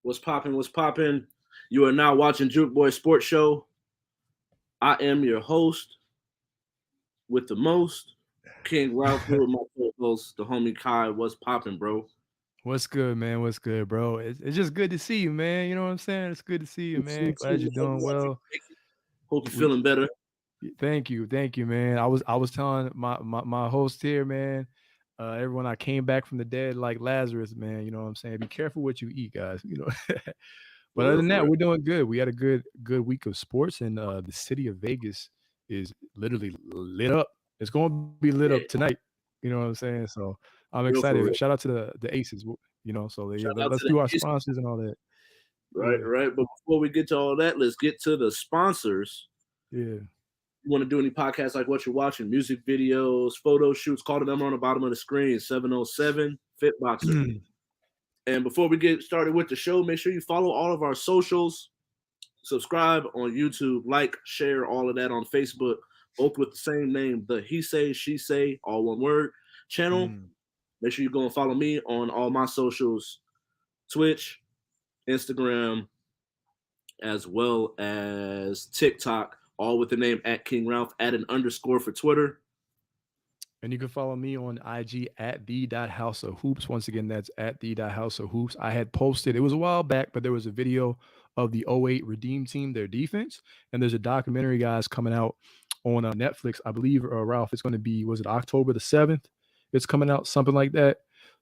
What's poppin'? What's poppin'? You are now watching Juke Boy Sports Show. I am your host with the most, King Ralph, here with my co-host, the homie Kai. What's poppin', bro? What's good, man? What's good, bro? It's just good to see you, man. You know what I'm saying? It's good to see you, You man. too, Glad you're doing well. Hope you're We feeling better. thank you, man. I was telling my host here, man. Everyone, I came back from the dead like Lazarus, man. You know what I'm saying? Be careful what you eat, guys. You know. But For other real, than for that, real. we're doing good. We had a good week of sports, and the city of Vegas is literally lit up. It's going to be lit Yeah, up tonight. You know what I'm saying? So I'm real, for excited. real. Shout out to the Aces. So yeah, Shout out let's to the do our Aces. sponsors and all that. Right, Yeah, right. But before we get to all that, let's get to the sponsors. yeah. You want to do any podcasts like what you're watching, music videos, photo shoots, call the number on the bottom of the screen, 707 Fitboxer. And before we get started with the show, make sure you follow all of our socials. Subscribe on YouTube, like, share all of that on Facebook, both with the same name, the He Say, She Say, all one word channel. Mm. Make sure you go and follow me on all my socials, Twitch, Instagram, as well as TikTok, all with the name at King Ralph, add an underscore for Twitter. And you can follow me on IG at the.house of hoops. Once again, that's at the.house of hoops. I had posted, it was a while back, but there was a video of the '08 Redeem Team, their defense. And there's a documentary, guys, coming out on Netflix. I believe, Ralph, it's going to be, was it October the 7th? It's coming out, something like that.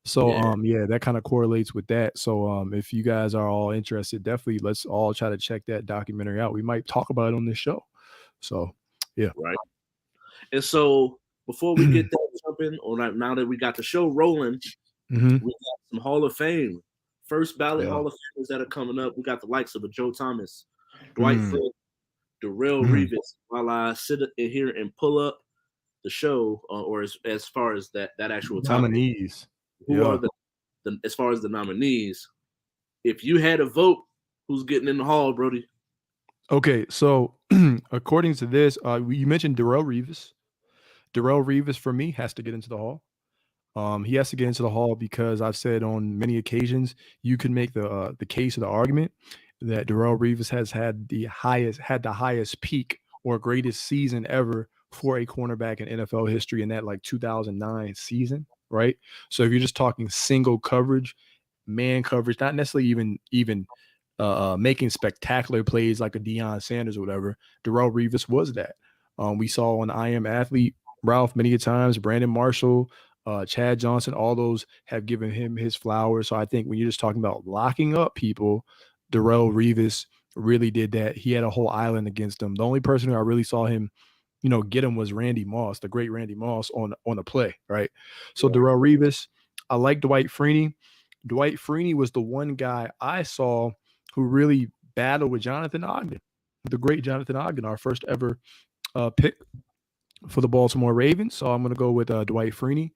So, Yeah, yeah, that kind of correlates with that. So, if you guys are all interested, definitely let's all try to check that documentary out. We might talk about it on this show. So, yeah. right. And so before we get that jumping, or now that we got the show rolling, Hmm. we got some Hall of Fame, first ballot Yeah. Hall of Famers that are coming up. We got the likes of a Joe Thomas, Dwight Mm. Frith, Darrell Mm. Revis. While I sit in here and pull up the show, or as far as that actual topic, Nominees. who are Yeah. the as far as the nominees? If you had a vote, who's getting in the hall, Brody? Okay. So, according to this, you mentioned Darrell Revis. Darrell Revis for me has to get into the hall. He has to get into the hall because I've said on many occasions you can make the case or the argument that Darrell Revis has had the highest peak or greatest season ever for a cornerback in NFL history in that like 2009 season, right? So if you're just talking single coverage, man coverage, not necessarily even making spectacular plays like a Deion Sanders or whatever, Darrell Revis was that. We saw on I Am Athlete Ralph many a times, Brandon Marshall, Chad Johnson, all those have given him his flowers. So I think when you're just talking about locking up people, Darrell Revis really did that. He had a whole island against him. The only person who I really saw him, get him was Randy Moss, the great Randy Moss on a play, right? So Right. Darrell Revis, I like Dwight Freeney. Dwight Freeney was the one guy I saw who really battled with Jonathan Ogden, the great Jonathan Ogden, our first ever pick for the Baltimore Ravens. So I'm going to go with Dwight Freeney.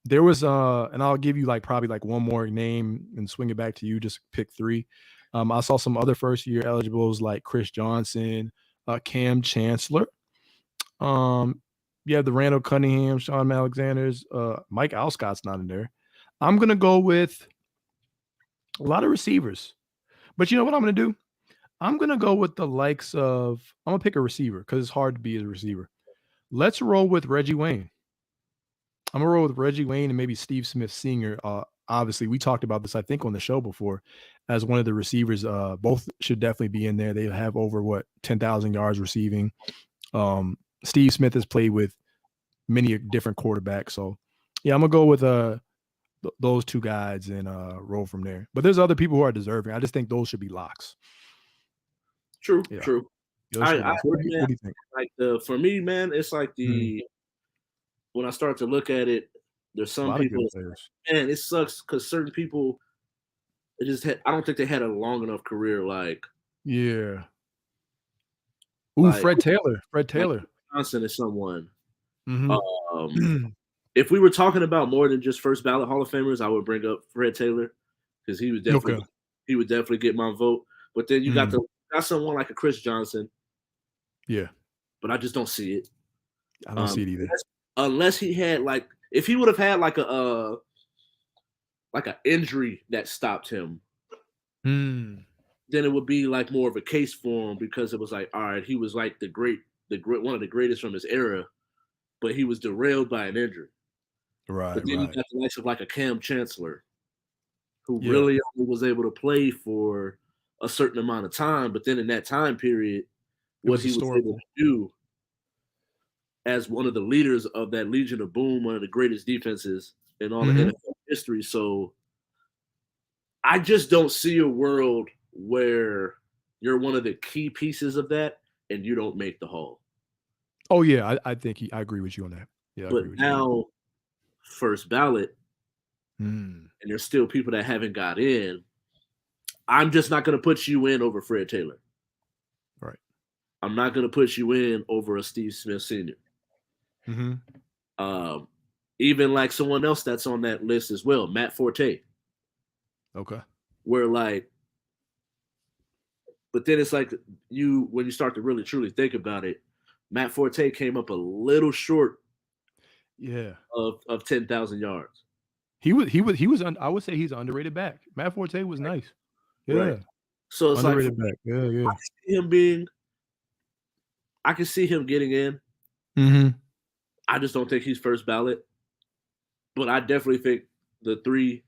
There was and I'll give you like probably like one more name and swing it back to you. Just pick three. I saw some other first year eligibles like Chris Johnson, Cam Chancellor. You have the Randall Cunningham, Sean Alexander's, Mike Alscott's not in there. I'm gonna go with a lot of receivers. But you know what I'm gonna do? I'm gonna go with the likes of I'm gonna pick a receiver because it's hard to be a receiver. Let's roll with Reggie Wayne. I'm gonna roll with Reggie Wayne and maybe Steve Smith Sr. Obviously, we talked about this, I think, on the show before, as one of the receivers. Both should definitely be in there. They have over 10,000 yards receiving. Steve Smith has played with many different quarterbacks, so yeah, I'm gonna go with those two guys and roll from there. But there's other people who are deserving. I just think those should be locks. True, Yeah, true. those should be I locks. agree, man. What do you think? Like for me, man, it's like Mm, when I start to look at it, there's a some lot of people, good players. man, it sucks because certain people, I don't think they had a long enough career, Yeah. Ooh, like Fred Taylor. Fred like Taylor. Johnson is someone. Hmm. Um, if we were talking about more than just first ballot Hall of Famers, I would bring up Fred Taylor because Okay. he would definitely get my vote. But then you Mm, got someone like a Chris Johnson, yeah, but I just don't see it. I don't Um, see it either. unless he had if he would have had like an injury that stopped him, Mm. then it would be like more of a case for him because it was like, all right, he was like the great, one of the greatest from his era, but he was derailed by an injury. But Right, then you right. got the likes of like a Cam Chancellor, who Yeah. really only was able to play for a certain amount of time, but then in that time period, It what was he was able historical. to do as one of the leaders of that Legion of Boom, one of the greatest defenses in all the Mhm. NFL history. So I just don't see a world where you're one of the key pieces of that and you don't make the Hall. Oh, yeah, I think I agree with you on that. Yeah, I But agree with you on that. now, first ballot, Mm. and there's still people that haven't got in. I'm just not going to put you in over Fred Taylor. Right. I'm not going to put you in over a Steve Smith Sr. Mhm. Um, even like someone else that's on that list as well, Matt Forte. Okay. Where like, but then it's like when you start to really truly think about it, Matt Forte came up a little short Yeah. of 10,000 yards. I would say he's an underrated back. Matt Forte was nice. Right. Yeah. So it's like Underrated back. Yeah, I yeah. see him being, I can see him getting in. Mhm. I just don't think he's first ballot. But I definitely think the three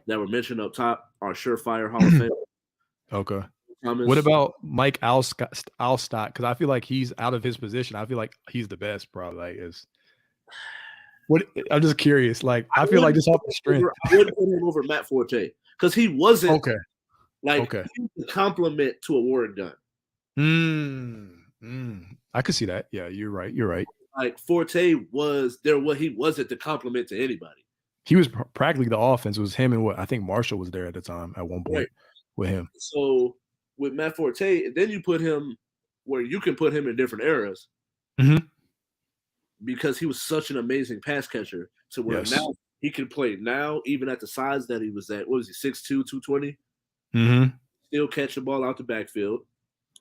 that were mentioned up top are surefire Hall of Fame. Okay. What Thomas. about Mike Alstott? Because I feel like he's out of his position. I feel like he's the best, probably. Like, is what I'm just curious. Like, I feel like just off the strength. I wouldn't put him over Matt Forte because he wasn't Okay. like Okay. he was a compliment to a Warren Gunn. I could see that. Yeah, you're right. You're right. Like Forte was there, what he wasn't the compliment to anybody. He was practically the offense. It was him and what I think Marshall was there at the time at one Right. point with him. So with Matt Forte, and then you put him where you can put him in different eras Mhm. because he was such an amazing pass catcher to where Yes. now he can play now, even at the size that he was at. What was he, 6'2", 220? Mhm. Still catch the ball out the backfield,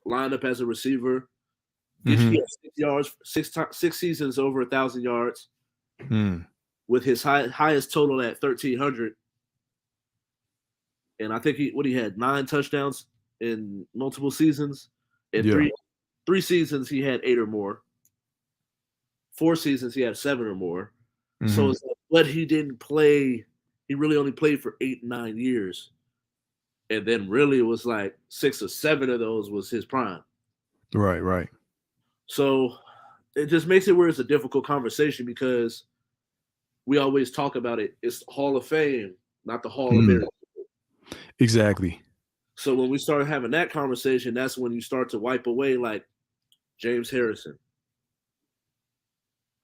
line up as a receiver, get Mhm. you 6 yards, 6 seasons over 1,000 yards Mm. with his highest total at 1,300. And I think he had 9 touchdowns in multiple seasons. In Yeah. three seasons he had 8 or more. 4 seasons he had 7 or more. So Mhm. it's like, but he didn't play. He really only played for 8, 9 years, and then really it was like 6 or 7 of those was his prime. Right, right. So it just makes it where it's a difficult conversation because we always talk about it. It's Hall of Fame, not the Hall of Mm. Miracles. Exactly. So when we start having that conversation, that's when you start to wipe away like James Harrison.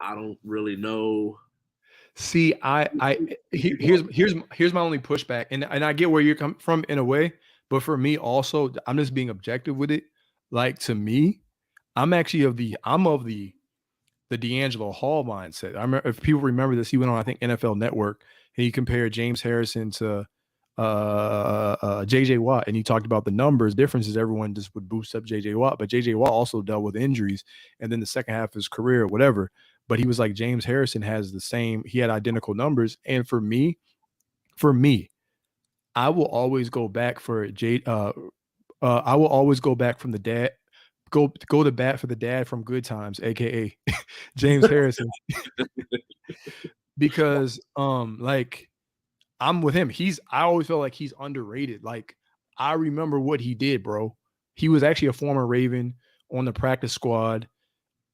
I don't really know. See, here's my only pushback, and I get where you're coming from in a way, but for me also, I'm just being objective with it. Like to me, I'm of the D'Angelo Hall mindset. I remember if people remember this, he went on I think NFL Network and he compared James Harrison to JJ Watt, and he talked about the numbers differences. Everyone just would boost up JJ Watt, but JJ Watt also dealt with injuries, and then the second half of his career, whatever. But he was like James Harrison has the same. He had identical numbers, and for me, I will always go back for J. I will always go back from the dad. Go to bat for the dad from Good Times, aka James Harrison, because like I'm with him. I always feel like he's underrated. Like I remember what he did, bro. He was actually a former Raven on the practice squad.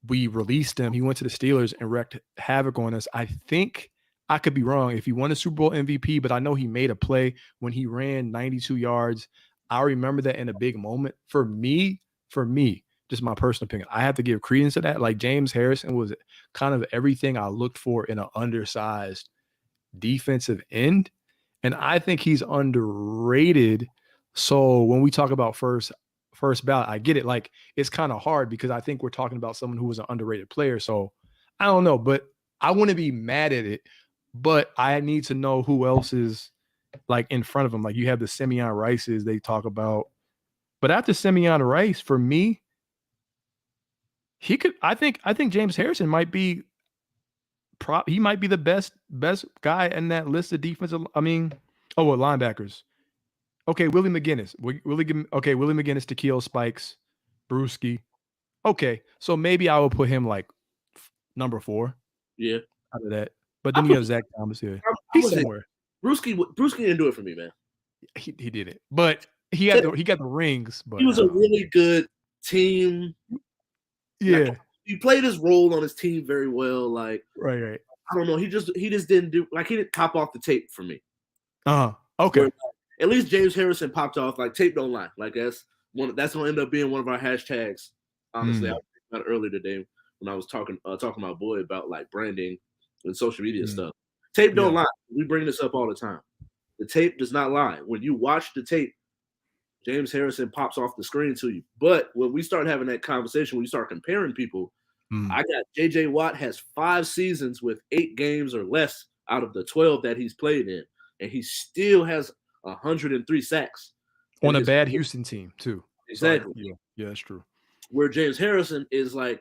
We released him. He went to the Steelers and wreaked havoc on us. I think I could be wrong if he won a Super Bowl MVP, but I know he made a play when he ran 92 yards. I remember that in a big moment. For me, just my personal opinion, I have to give credence to that. Like James Harrison was kind of everything I looked for in an undersized defensive end. And I think he's underrated. So when we talk about first ballot, I get it. Like it's kind of hard because I think we're talking about someone who was an underrated player. So I don't know, but I wouldn't be mad at it. But I need to know who else is like in front of him. Like you have the Simeon Rices they talk about. But after Simeon Rice, for me, he could I think James Harrison might be he might be the best guy in that list of defensive. I mean, oh well, linebackers. Okay, Willie McGinnis. Willie McGinnis, Tequila Spikes, Brewski. Okay, so maybe I would put him like number 4 Yeah, out of that. But I then you put. have Zach Thomas here. I He's would say somewhere. Brewski didn't do it for me, man. He did it, but he got the rings. But He was a really good team. yeah, Like, he played his role on his team very well. Like, right. I don't know, he just didn't do, like, he didn't pop off the tape for me. Okay. Where, at least James Harrison popped off. Like, tape don't lie. Like, that's gonna end up being one of our hashtags. Honestly, I was thinking about it earlier today when I was talking my boy about like branding and social media stuff. Tape don't lie. We bring this up all the time. The tape does not lie. When you watch the tape, James Harrison pops off the screen to you. But when we start having that conversation, when you start comparing people, I got J.J. Watt has 5 seasons with 8 games or less out of the 12 that he's played in, and he still has 103 sacks on a bad Houston team too. Exactly. Yeah, that's true. Where James Harrison is like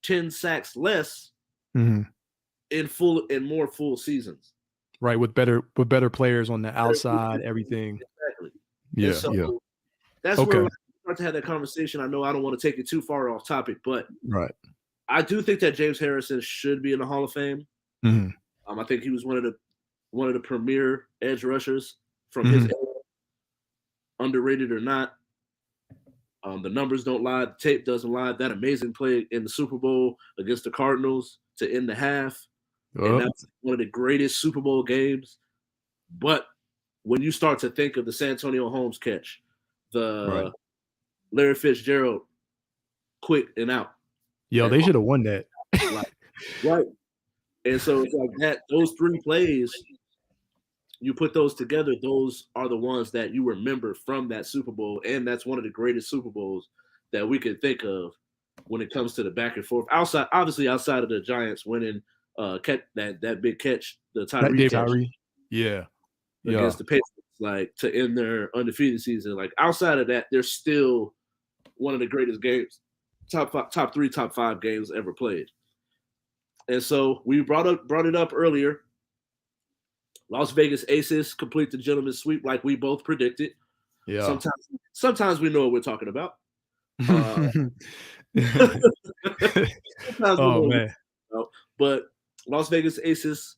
10 sacks less in more full seasons. Right, with better players on the outside, everything. Exactly. Yeah, so that's where we start to have that conversation. I know I don't want to take it too far off topic, but I do think that James Harrison should be in the Hall of Fame. I think he was one of the premier edge rushers from his era, underrated or not. The numbers don't lie. The tape doesn't lie. That amazing play in the Super Bowl against the Cardinals to end the half. And that's one of the greatest Super Bowl games. But when you start to think of the Santonio Holmes catch, the Larry Fitzgerald quick and out. Yo, they should have won that. Right. And so it's like that, those 3 plays, you put those together, those are the ones that you remember from that Super Bowl. And that's one of the greatest Super Bowls that we can think of when it comes to the back and forth. Outside of the Giants winning that big catch, the Tyree catch. Against the Patriots, like to end their undefeated season. Like outside of that, they're still one of the greatest games, top 3, top 5 games ever played. And so we brought it up earlier. Las Vegas Aces complete the gentleman's sweep like we both predicted. Yeah. Sometimes we know what we're talking about. Man. But Las Vegas Aces,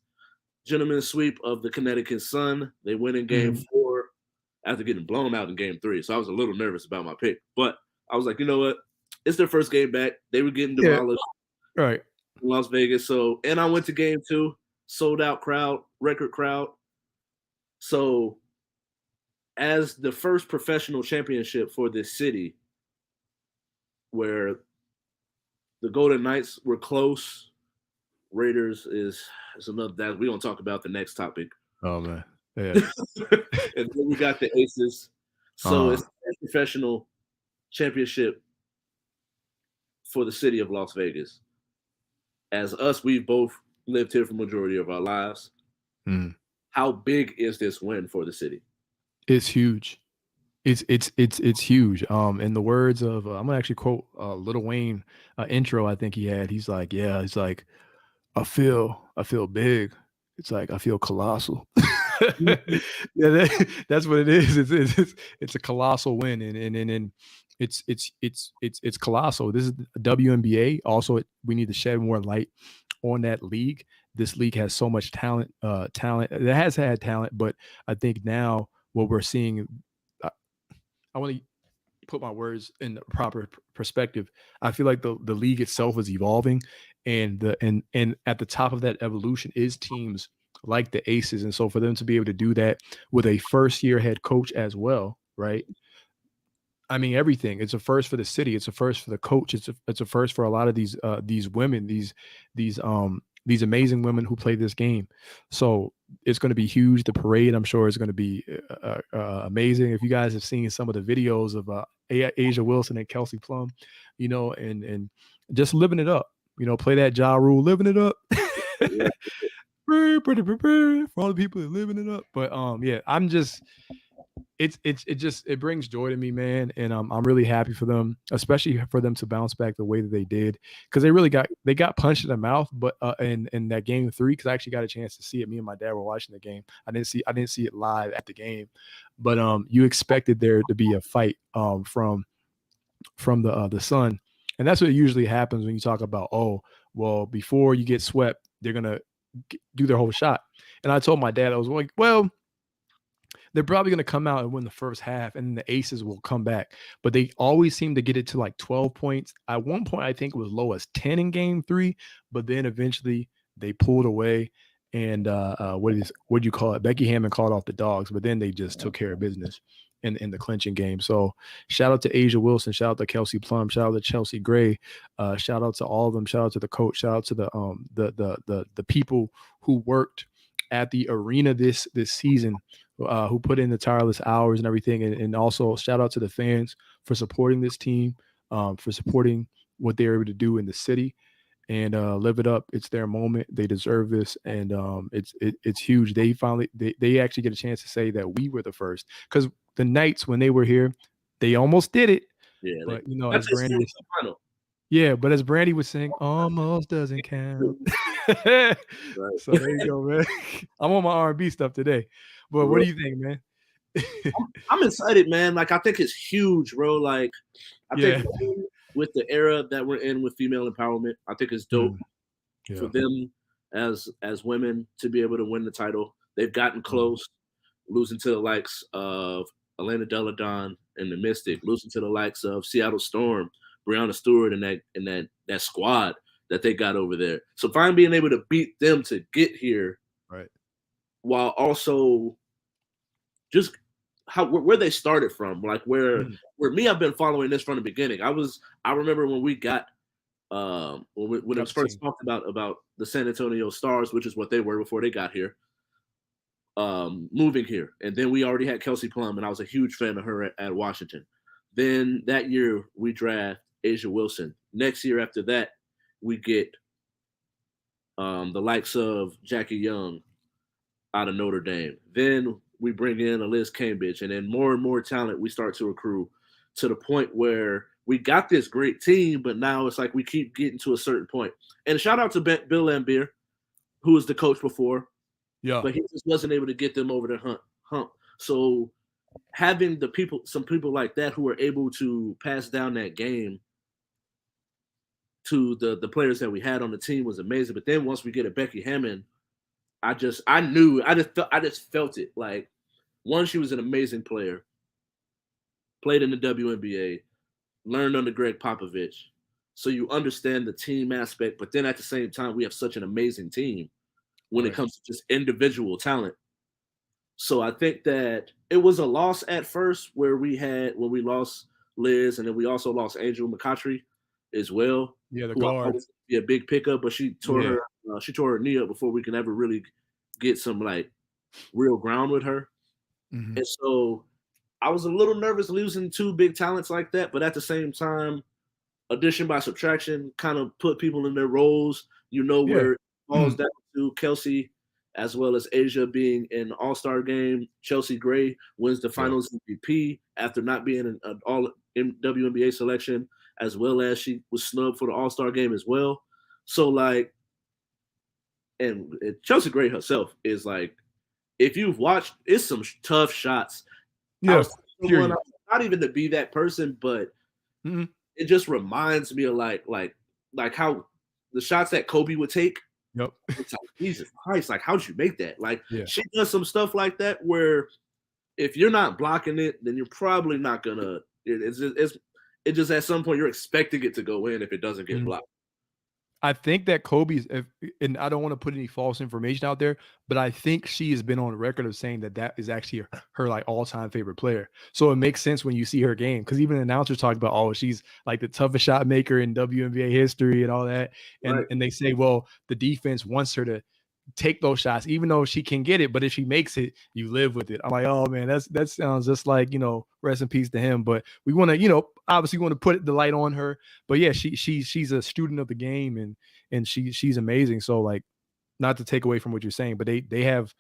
gentleman's sweep of the Connecticut Sun. They win in game 4 after getting blown out in game 3. So I was a little nervous about my pick. But I was like, you know what? It's their first game back. They were getting demolished. Right. In Las Vegas. So, and I went to game 2, sold out crowd, record crowd. So as the first professional championship for this city, where the Golden Knights were close, Raiders is another that we don't talk about the next topic. Oh man. Yeah. And then we got the Aces. So it's a professional championship for the city of Las Vegas. As us, we've both lived here for the majority of our lives. How big is this win for the city? It's huge. It's huge. In the words of I'm gonna actually quote Lil Wayne intro I think he had. He's like, I feel big. It's like I feel colossal. That's what it is. It's a colossal win, and it's colossal. This is a WNBA. Also, we need to shed more light on that league. This league has so much talent. It has had talent, but I think now what we're seeing, I want to put my words in the proper perspective. I feel like the league itself is evolving, and at the top of that evolution is teams like the Aces. And so for them to be able to do that with a first-year head coach as well, right? I mean, everything. It's a first for the city. It's a first for the coach. It's a first for a lot of these women, these amazing women who play this game. So it's going to be huge. The parade, I'm sure, is going to be amazing. If you guys have seen some of the videos of Asia Wilson and Kelsey Plum, and just living it up, play that Ja Rule, living it up. For all the people that are living it up. But it brings joy to me, man, and I'm really happy for them, especially for them to bounce back the way that they did, because they got punched in the mouth, but in that game 3, because I actually got a chance to see it. Me and my dad were watching the game. I didn't see it live at the game, but you expected there to be a fight from the Sun, and that's what usually happens when you talk about, oh, well, before you get swept, they're gonna do their whole shot. And I told my dad, I was like, well, they're probably going to come out and win the first half, and the Aces will come back. But they always seem to get it to like 12 points. At one point, I think it was low as 10 in game 3, but then eventually they pulled away. And what do you call it? Becky Hammond called off the Dogs, but then they just took care of business in the clinching game. So shout out to Asia Wilson, shout out to Kelsey Plum, shout out to Chelsea Gray, shout out to all of them, shout out to the coach, shout out to the people who worked at the arena this season, who put in the tireless hours and everything. And also shout out to the fans for supporting this team, for supporting what they're able to do in the city, and live it up. It's their moment. They deserve this. And it's huge. They actually get a chance to say that we were the first, because the Knights, when they were here, they almost did it. Yeah, but as Brandy, but as Brandy was saying, almost doesn't count. Right. So there you go, man. I'm on my R&B stuff today. But what do you think, man? I'm excited, man. Like, I think it's huge, bro. Like, I think with the era that we're in with female empowerment, I think it's dope for them as women to be able to win the title. They've gotten close, losing to the likes of Elena Delle Donne and the Mystic, losing to the likes of Seattle Storm, Breonna Stewart, and that squad that they got over there. So finally being able to beat them to get here, right, while also just where they started from, like where me, I've been following this from the beginning. I remember when we got when it was first talked about the San Antonio Stars, which is what they were before they got here, moving here, and then we already had Kelsey Plum, and I was a huge fan of her at Washington. Then that year we draft Asia Wilson. Next year after that, we get the likes of Jackie Young out of Notre Dame. Then we bring in a Liz Cambridge, and then more and more talent we start to accrue, to the point where we got this great team, but now it's like we keep getting to a certain point. And shout out to Bill Laimbeer, who was the coach before, but he just wasn't able to get them over the hump. So having some people like that who are able to pass down that game to the players that we had on the team was amazing. But then once we get a Becky Hammond, I just felt it. Like, one, she was an amazing player, played in the WNBA, learned under Greg Popovich. So you understand the team aspect, but then at the same time, we have such an amazing team when it comes to just individual talent. So I think that it was a loss at first when we lost Liz, and then we also lost Angel McCoughtry as well. Yeah, the guard. Be a big pickup, but she tore her knee up before we can ever really get some like real ground with her. And so I was a little nervous losing two big talents like that, but at the same time, addition by subtraction kind of put people in their roles. Where it falls down to Kelsey as well as Asia being in the All-Star game. Chelsea Gray wins the Finals MVP after not being an all WNBA selection, as well as she was snubbed for the All-Star game as well. So like, and Chelsea Gray herself is like, if you've watched, it's some tough shots. Yeah, not even to be that person, but it just reminds me of like how the shots that Kobe would take. Yep. It's like, Jesus Christ, like, how'd you make that? Like, she does some stuff like that where if you're not blocking it, then you're probably not gonna. It just at some point you're expecting it to go in if it doesn't get blocked. I think that Kobe's, and I don't want to put any false information out there, but I think she has been on record of saying that is actually her like all-time favorite player. So it makes sense when you see her game, because even announcers talk about, oh, she's like the toughest shot maker in WNBA history and all that. And they say, well, the defense wants her to take those shots, even though she can get it, but if she makes it, you live with it. I'm like, oh man, that sounds just like, rest in peace to him. But we want to, obviously want to put the light on her. But yeah, she's a student of the game, and she's amazing. So like, not to take away from what you're saying, but they have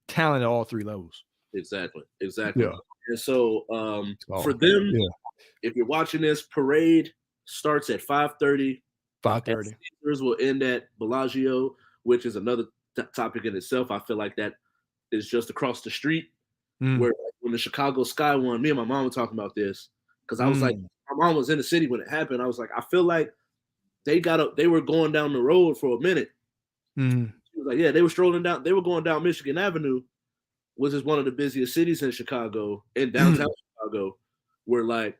talent at all three levels. Exactly. Yeah. And so for Oh, them, yeah. if you're watching this, parade starts at 5:30. 5:30. Caesars will end at Bellagio, which is another topic in itself. I feel like that is just across the street. Where when the Chicago Sky won, me and my mom were talking about this because I was like, my mom was in the city when it happened. I was like, I feel like they were going down the road for a minute. She was like, yeah, they were going down Michigan Avenue, which is one of the busiest cities in Chicago, in downtown Chicago, where like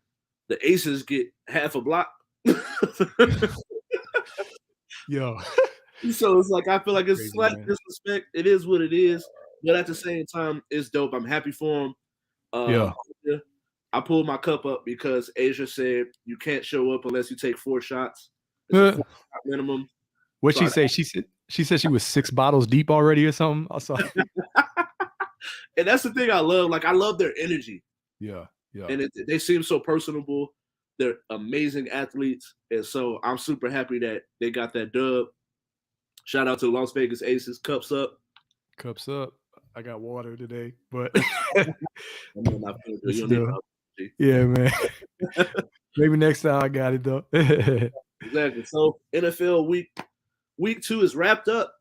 the Aces get half a block. Yo. So it's like I feel like it's Crazy, slight man. disrespect. It is what it is, but at the same time, it's dope. I'm happy for him. Yeah. I pulled my cup up because Asia said you can't show up unless you take 4 shots. It's a 4-shot minimum. What'd she say? She said she was 6 bottles deep already or something. I saw. And that's the thing I love. Like I love their energy. Yeah. And they seem so personable. They're amazing athletes, and so I'm super happy that they got that dub. Shout out to the Las Vegas Aces. Cups up. Cups up. I got water today, but yeah, man. Maybe next time I got it though. Exactly. So NFL week 2 is wrapped up.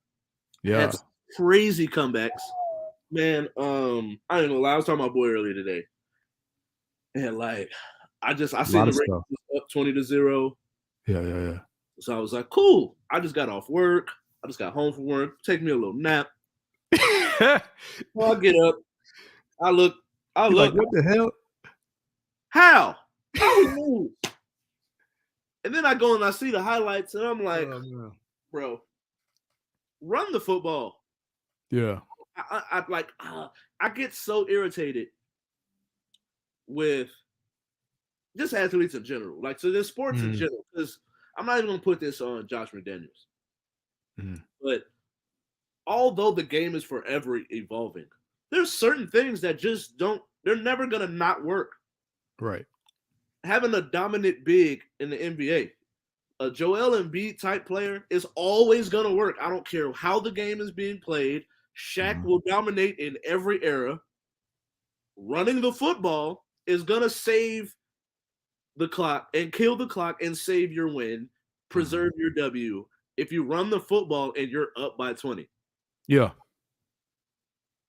Yeah. Had crazy comebacks. Man, I ain't gonna lie, I was talking to my boy earlier today. And like I seen the Ravens up 20-0. Yeah. So I was like, cool. I just got off work. I just got home from work. Take me a little nap. Well, I get up. I look. Like, what the hell? How we move? And then I go and I see the highlights, and I'm like, bro, run the football. Yeah. I get so irritated with just athletes in general. Like, so there's sports in general, because I'm not even going to put this on Josh McDaniels. But although the game is forever evolving, there's certain things that just they're never going to not work. Right. Having a dominant big in the NBA, a Joel Embiid type player is always going to work. I don't care how the game is being played. Shaq will dominate in every era. Running the football is going to save the clock and kill the clock and save your win, preserve your W if you run the football and you're up by 20. Yeah.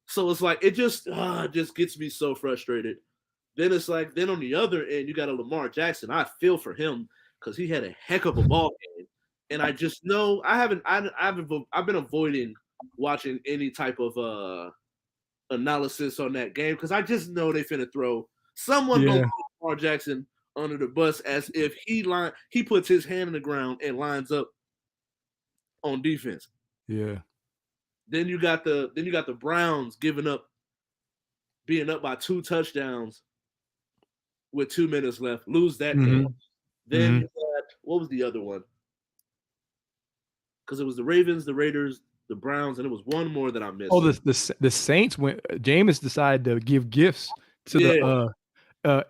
So it's like, it just gets me so frustrated. Then it's like, then on the other end, you got a Lamar Jackson. I feel for him because he had a heck of a ball game. And I just know I've been avoiding watching any type of analysis on that game because I just know they finna throw someone gonna throw Lamar Jackson under the bus as if he puts his hand in the ground and lines up on defense. Yeah. Then you got the Browns being up by 2 touchdowns with 2 minutes left, lose that game. Then you got, what was the other one? Because it was the Ravens, the Raiders, the Browns, and it was one more that I missed. Oh, the Saints went. Jameis decided to give gifts to the.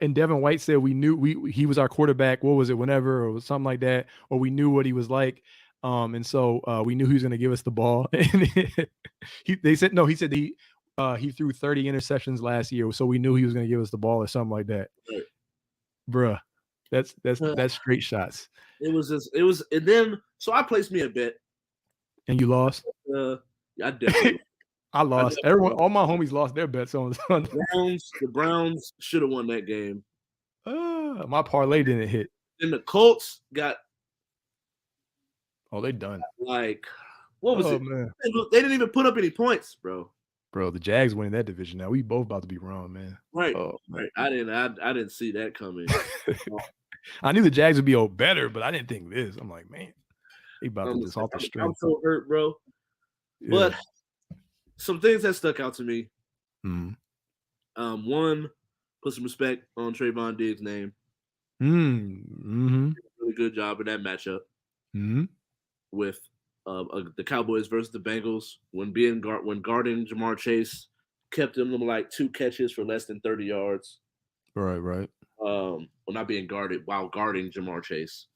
And Devin White said we knew he was our quarterback. What was it? Whenever or something like that, or we knew what he was like. And so we knew he was going to give us the ball. And he said he threw 30 interceptions last year, so we knew he was going to give us the ball or something like that. Right. Bruh, that's straight shots. And then so I placed me a bet. And you lost? I definitely. I lost. All my homies lost their bets on the Browns should have won that game. My parlay didn't hit. And the Colts got. Oh, they done. Like, what was it? Man. They didn't even put up any points, bro. Bro, the Jags winning that division now. We both about to be wrong, man. Right. Right. I didn't see that coming. I knew the Jags would be better, but I didn't think this. I'm like, man, they about to just off the string. I'm so hurt, bro. Yeah. But some things that stuck out to me. One, put some respect on Trayvon Diggs' name. Really good job in that matchup. With the Cowboys versus the Bengals when guarding Jamar Chase, kept him like 2 catches for less than 30 yards. Right. Well, not being guarded while guarding Jamar Chase.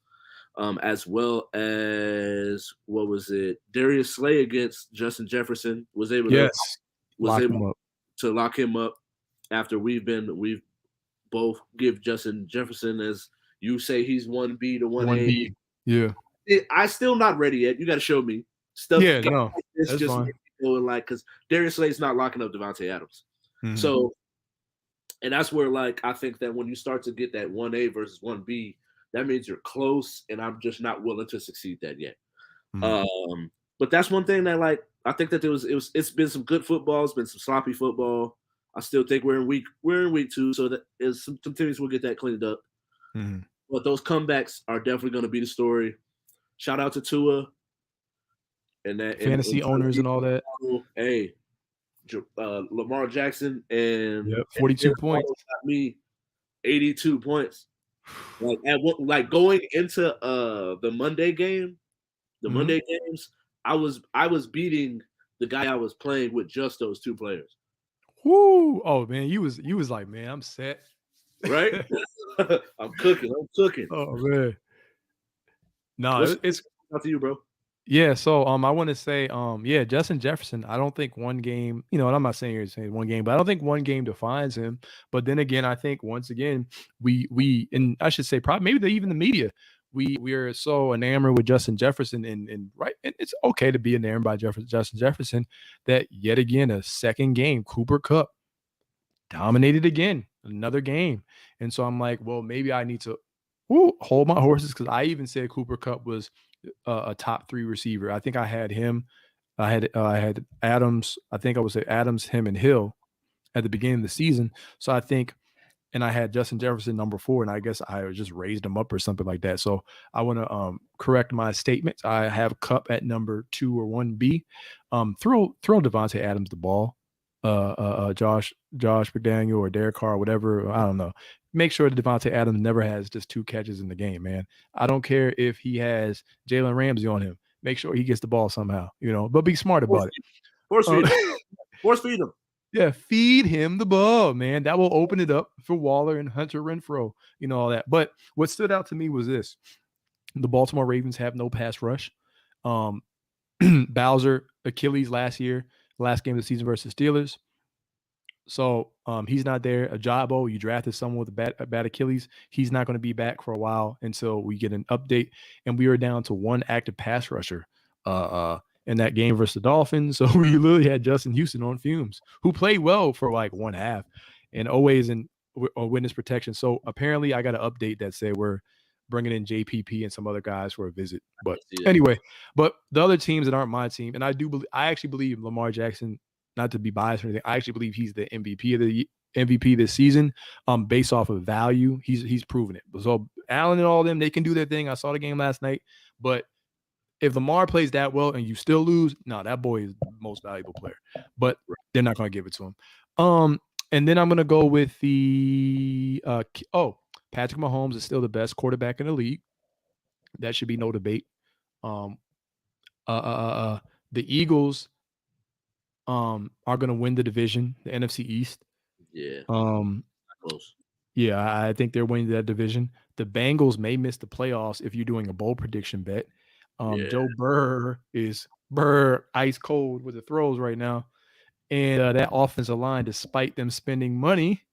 As well as what was it? Darius Slay against Justin Jefferson was able to lock him up. after we've both give Justin Jefferson, as you say, he's 1B to 1A. 1B. Yeah. I still not ready yet. You got to show me stuff. Yeah, no, like this that's just fine. makes me go like, because Darius Slay's not locking up Devontae Adams. Mhm. So, and that's where like I think that when you start to get that 1A versus 1B, that means you're close, and I'm just not willing to succeed that yet. But that's one thing that like I think that it's been some good football, it's been some sloppy football. I still think we're in week 2, so that is some teams will get that cleaned up. But those comebacks are definitely going to be the story. Shout out to Tua and that Fantasy owners and all that. Hey, Lamar Jackson and 42 points. got me 82 points. Like going into the Monday game, Monday games, I was beating the guy I was playing with just those 2 players. Woo! Oh man, you was like, man, I'm set. Right? I'm cooking. Oh man. No, it's up to you, bro. Yeah, so I want to say, yeah, Justin Jefferson. I don't think one game, and I'm not saying one game, but I don't think one game defines him. But then again, I think once again, we and I should say probably maybe even the media, we are so enamored with Justin Jefferson and right, and it's okay to be enamored by Justin Jefferson that yet again a second game, Cooper Kupp dominated again, another game, and so I'm like, well, maybe I need to hold my horses because I even said Cooper Kupp was a top 3 receiver. I think I had him. I had Adams. I think I would say Adams, him, and Hill at the beginning of the season. So I think, and I had Justin Jefferson number 4, and I guess I just raised him up or something like that. So I want to correct my statement. I have Kupp at number 2 or 1B. Throw Devontae Adams the ball. Josh McDaniel or Derek Carr, whatever. I don't know. Make sure that Devontae Adams never has just 2 catches in the game, man. I don't care if he has Jalen Ramsey on him. Make sure he gets the ball somehow, but be smart about it. Force feed him. Yeah, feed him the ball, man. That will open it up for Waller and Hunter Renfrow, all that. But what stood out to me was this. The Baltimore Ravens have no pass rush. Bowser, Achilles last game of the season versus Steelers. So he's not there. Ajabo, you drafted someone with a bad Achilles. He's not going to be back for a while until we get an update. And we are down to 1 active pass rusher in that game versus the Dolphins. So we literally had Justin Houston on fumes, who played well for like 1 half and always in witness protection. So apparently I got an update that said we're bringing in JPP and some other guys for a visit. But anyway, but the other teams that aren't my team, and I actually believe Lamar Jackson, not to be biased or anything, I actually believe he's the MVP this season. Based off of value, he's proven it. So Allen and all of them, they can do their thing. I saw the game last night, but if Lamar plays that well and you still lose, no, that boy is the most valuable player. But they're not going to give it to him. And then I'm going to go with the Patrick Mahomes is still the best quarterback in the league. That should be no debate. The Eagles are going to win the division, the NFC East. Yeah. Close. Yeah, I think they're winning that division. The Bengals may miss the playoffs if you're doing a bold prediction bet. Joe Burr is ice cold with the throws right now. And that offensive line, despite them spending money,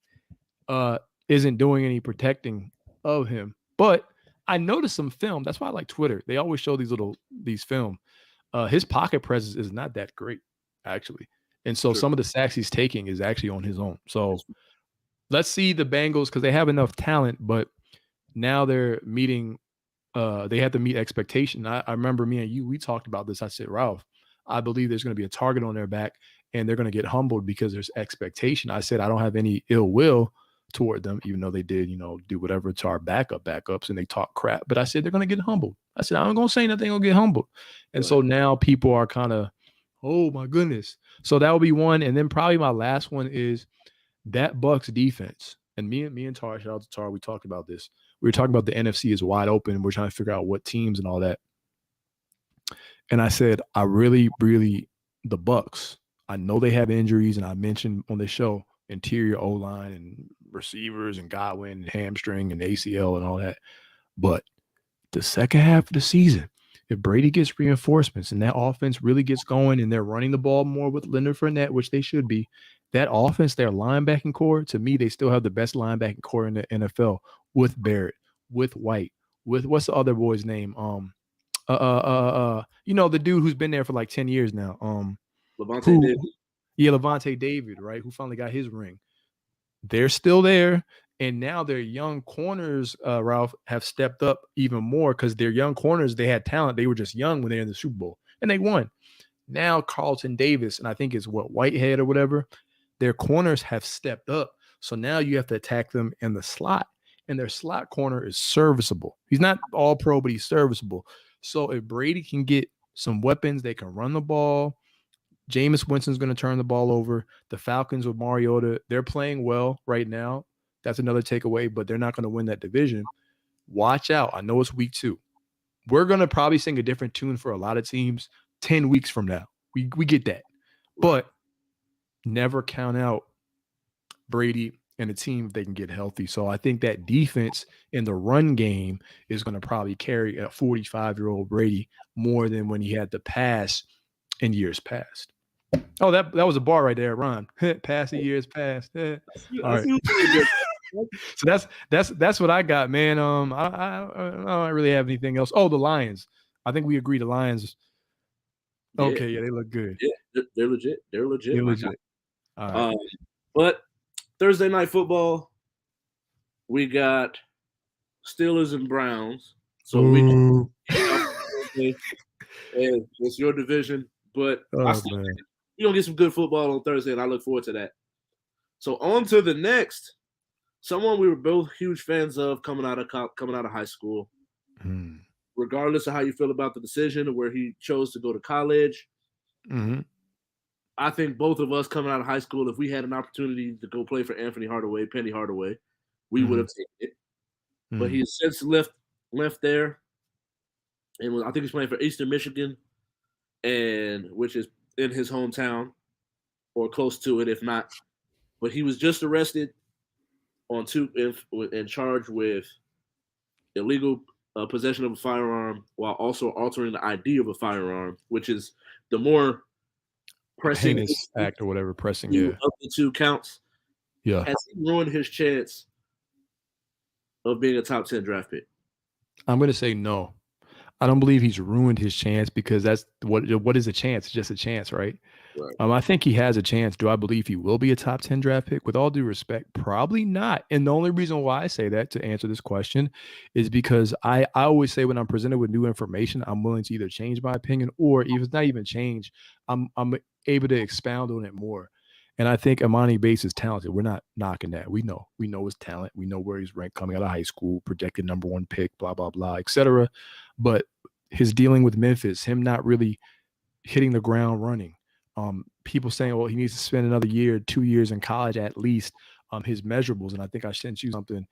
isn't doing any protecting of him. But I noticed some film. That's why I like Twitter. They always show these film. His pocket presence is not that great, actually. And so some of the sacks he's taking is actually on his own. So let's see the Bengals, because they have enough talent, but now they're meeting they have to meet expectation. I remember me and you, we talked about this. I said, Ralph, I believe there's going to be a target on their back and they're going to get humbled because there's expectation. I said, I don't have any ill will toward them, even though they did, do whatever to our backups and they talk crap. But I said, they're going to get humbled. I said, I'm going to say nothing, going to get humbled. And so now people are kind of, oh my goodness. So that will be one. And then probably my last one is that Bucks defense. And me and Tar, shout out to Tar, we talked about this. We were talking about the NFC is wide open. We're trying to figure out what teams and all that. And I said, I really, the Bucks, I know they have injuries, and I mentioned on the show interior O-line and receivers and Godwin and hamstring and ACL and all that. But the second half of the season, if Brady gets reinforcements and that offense really gets going and they're running the ball more with Leonard Fournette, which they should be, that offense, their linebacking core, to me, they still have the best linebacking core in the NFL with Barrett, with White, with what's the other boy's name? The dude who's been there for like 10 years now. Levante Who David. Yeah, Levante David, right? Who finally got his ring. They're still there. And now their young corners, Ralph, have stepped up even more because their young corners, they had talent. They were just young when they were in the Super Bowl and they won. Now Carlton Davis, and I think it's Whitehead or whatever, their corners have stepped up. So now you have to attack them in the slot. And their slot corner is serviceable. He's not all pro, but he's serviceable. So if Brady can get some weapons, they can run the ball. Jameis Winston's going to turn the ball over. The Falcons with Mariota, they're playing well right now. That's another takeaway, but they're not going to win that division. Watch out. I know it's week 2. We're going to probably sing a different tune for a lot of teams 10 weeks from now. We get that. But never count out Brady and the team if they can get healthy. So I think that defense in the run game is going to probably carry a 45-year-old Brady more than when he had to pass in years past. Oh, that was a bar right there, Ron. Past the years past. All right. So that's what I got, man. I don't really have anything else. Oh, the Lions. I think we agree the Lions. Okay, yeah, they look good. Yeah, they're legit. They're legit. They're legit. All right. But Thursday night football, we got Steelers and Browns. So and it's your division, but we're gonna get some good football on Thursday, and I look forward to that. So on to the next. Someone we were both huge fans of coming out of high school. Regardless of how you feel about the decision or where he chose to go to college, I think both of us coming out of high school, if we had an opportunity to go play for Penny Hardaway, we would have taken it. But he has since left there, and I think he's playing for Eastern Michigan, and which is in his hometown or close to it, if not. But he was just arrested on and charged with illegal possession of a firearm while also altering the ID of a firearm, which is the more pressing act or whatever. Pressing, of the 2 counts. Yeah, has he ruined his chance of being a top 10 draft pick? I'm going to say no. I don't believe he's ruined his chance because that's what is a chance? It's just a chance, right? I think he has a chance. Do I believe he will be a top 10 draft pick? With all due respect, probably not. And the only reason why I say that to answer this question is because I always say when I'm presented with new information, I'm willing to either change my opinion or if it's not even change, I'm able to expound on it more. And I think Emoni Bates is talented. We're not knocking that. We know his talent. We know where he's ranked coming out of high school, projected number 1 pick, blah, blah, blah, etc. But his dealing with Memphis, him not really hitting the ground running. People saying, well, he needs to spend another 2 years in college at least. His measurables, and I think I sent you something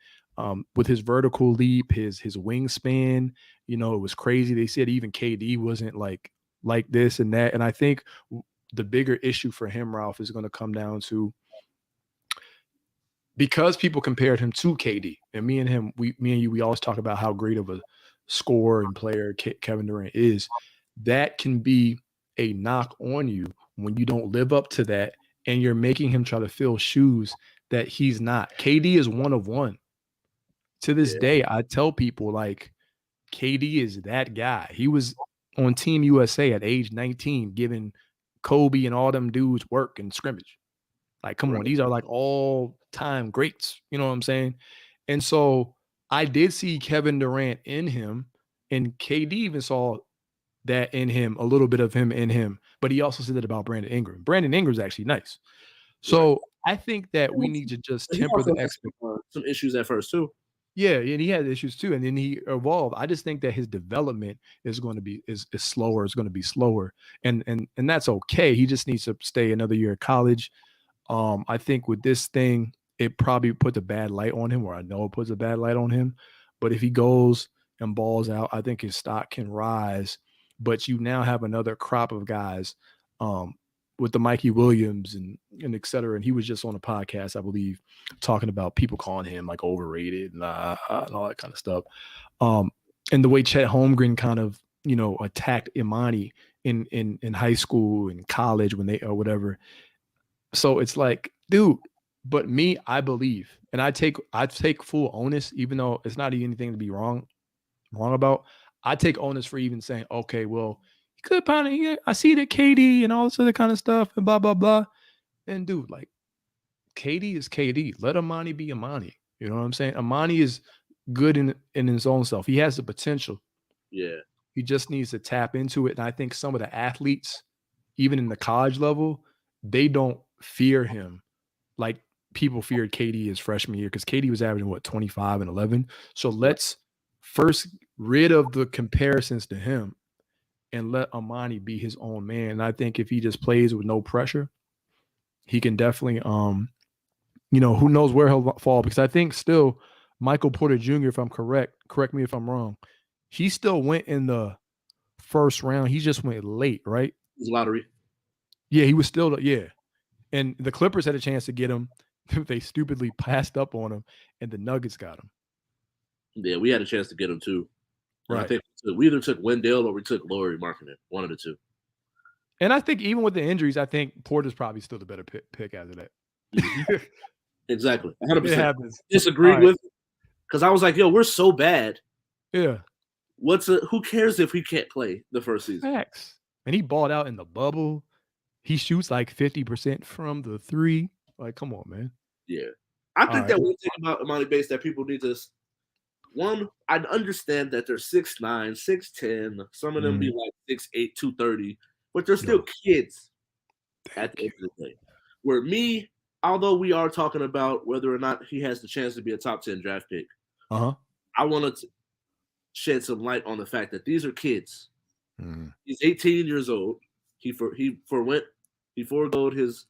with his vertical leap, his wingspan. It was crazy. They said even KD wasn't like this and that. And I think the bigger issue for him, Ralph, is going to come down to because people compared him to KD, and me and you, we always talk about how great of a scorer and player Kevin Durant is. That can be a knock on you when you don't live up to that and you're making him try to fill shoes that he's not. KD is one of one. To this day, I tell people like KD is that guy. He was on Team USA at age 19, giving Kobe and all them dudes work and scrimmage. Like, come on, these are like all-time greats. You know what I'm saying? And so I did see Kevin Durant in him, and KD even saw that in him, a little bit of him in him. But he also said that about Brandon Ingram. Brandon Ingram's actually nice. So I think that we need to just temper the expectations. Some issues at first too. Yeah, and he had issues too, and then he evolved. I just think that his development is going to be is slower. It's going to be slower, and that's okay. He just needs to stay another year at college. I think with this thing, it probably puts a bad light on him, or I know it puts a bad light on him. But if he goes and balls out, I think his stock can rise. But you now have another crop of guys with the Mikey Williams and et cetera. And he was just on a podcast, I believe, talking about people calling him like overrated and all that kind of stuff. And the way Chet Holmgren kind of, attacked Emoni in high school and college when they or whatever. So it's like, dude, but me, I believe, and I take full onus, even though it's not anything to be wrong about. I take onus for even saying, okay, well, you could probably, I see that KD and all this other kind of stuff and blah blah blah. And dude, like KD is KD. Let Emoni be Emoni. You know what I'm saying? Emoni is good in his own self. He has the potential. Yeah. He just needs to tap into it. And I think some of the athletes, even in the college level, they don't fear him like people feared KD his freshman year, because KD was averaging 25 and 11. So let's first rid of the comparisons to him and let Emoni be his own man. And I think if he just plays with no pressure, he can definitely who knows where he'll fall, because I think still Michael Porter Jr., if I'm correct me if I'm wrong, he still went in the first round. He just went late, right? It was lottery. Yeah, he was still, yeah. And the Clippers had a chance to get him. They stupidly passed up on him, and the Nuggets got him. Yeah, we had a chance to get him too. And Right. I think we either took Wendell or we took Lauri Markkanen, one of the two. And I think even with the injuries, I think Porter's probably still the better pick after that. Mm-hmm. Exactly. 100%. It happens. Disagreed with it, because I was like, yo, we're so bad. Yeah. Who cares if he can't play the first season? Facts. And he balled out in the bubble. He shoots like 50% from the three. Like, come on, man. Yeah. I think that one thing about Emoni Bates that people need to, one, I understand that they're 6'9", 6'10". Some of them be like 6'8", 230, but they're still kids at the end of the day. Where me, although we are talking about whether or not he has the chance to be a top 10 draft pick, I wanted to shed some light on the fact that these are kids. He's 18 years old. He forgoed his,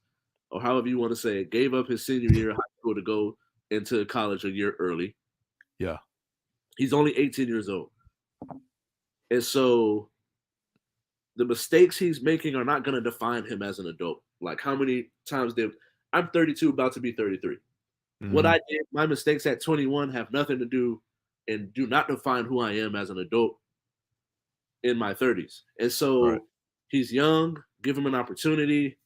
or however you want to say it, gave up his senior year of high school to go into college a year early. Yeah. He's only 18 years old. And so the mistakes he's making are not going to define him as an adult. Like how many times I'm 32, about to be 33. What I did, my mistakes at 21 have nothing to do and do not define who I am as an adult in my 30s. And so he's young, give him an opportunity.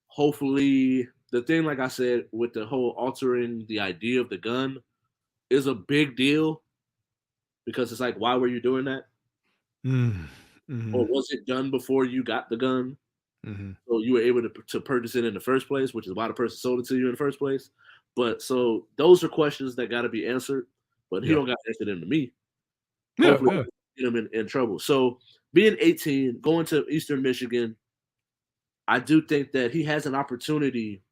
Hopefully, the thing, like I said, with the whole altering the idea of the gun is a big deal, because it's like, why were you doing that? Or was it done before you got the gun? So you were able to purchase it in the first place, which is why the person sold it to you in the first place. But so those are questions that got to be answered, but he don't got to answer them to me. Hopefully, get him in trouble. So being 18, going to Eastern Michigan, I do think that he has an opportunity